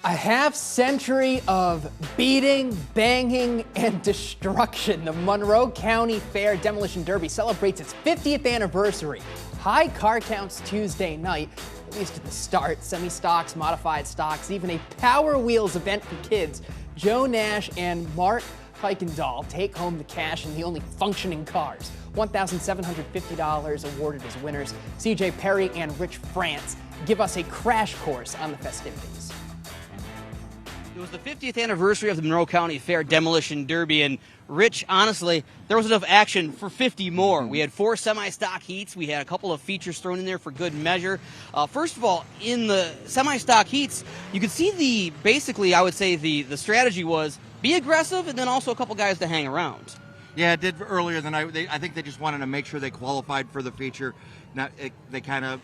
A half-century of beating, banging, and destruction. The Monroe County Fair Demolition Derby celebrates its 50th anniversary. High car counts Tuesday night, at least at the start. Semi-stocks, modified stocks, even a Power Wheels event for kids. Joe Nash and Mark Cuykendall take home the cash in the only functioning cars. $1,750 awarded as winners. CJ Perry and Rich France give us a crash course on the festivities. It was the 50th anniversary of the Monroe County Fair Demolition Derby, and Rich, honestly, there was enough action for 50 more. We had 4 semi-stock heats. We had a couple of features thrown in there for good measure. First of all, in the semi-stock heats, you could see basically, I would say the strategy was be aggressive and then also a couple guys to hang around. Yeah, it did earlier than I think they just wanted to make sure they qualified for the feature. They kind of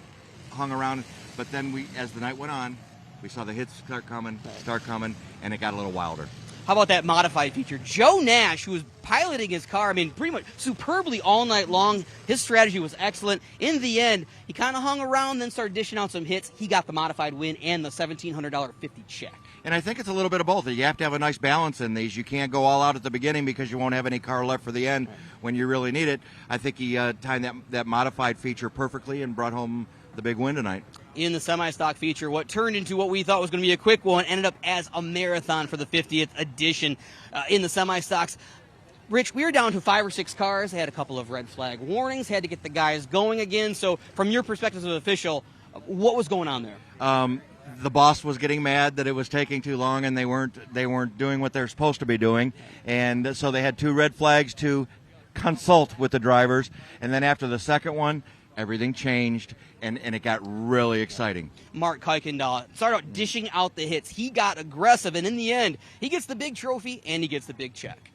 hung around, but then as the night went on, we saw the hits start coming, and it got a little wilder. How about that modified feature? Joe Nash, who was piloting his car, I mean, pretty much superbly all night long. His strategy was excellent. In the end, he kind of hung around, then started dishing out some hits. He got the modified win and the $1,700.50 check. And I think it's a little bit of both. You have to have a nice balance in these. You can't go all out at the beginning because you won't have any car left for the end when you really need it. I think he timed that modified feature perfectly and brought home the big win tonight. In the semi-stock feature, what turned into what we thought was going to be a quick one ended up as a marathon for the 50th edition in the semi-stocks. Rich, we were down to 5 or 6 cars. They had a couple of red flag warnings, had to get the guys going again. So from your perspective as an official, what was going on there? The boss was getting mad that it was taking too long and they weren't doing what they're supposed to be doing. And so they had 2 red flags to consult with the drivers. And then after the second one, everything changed, and it got really exciting. Mark Cuykendall started out dishing out the hits. He got aggressive, and in the end, he gets the big trophy and he gets the big check.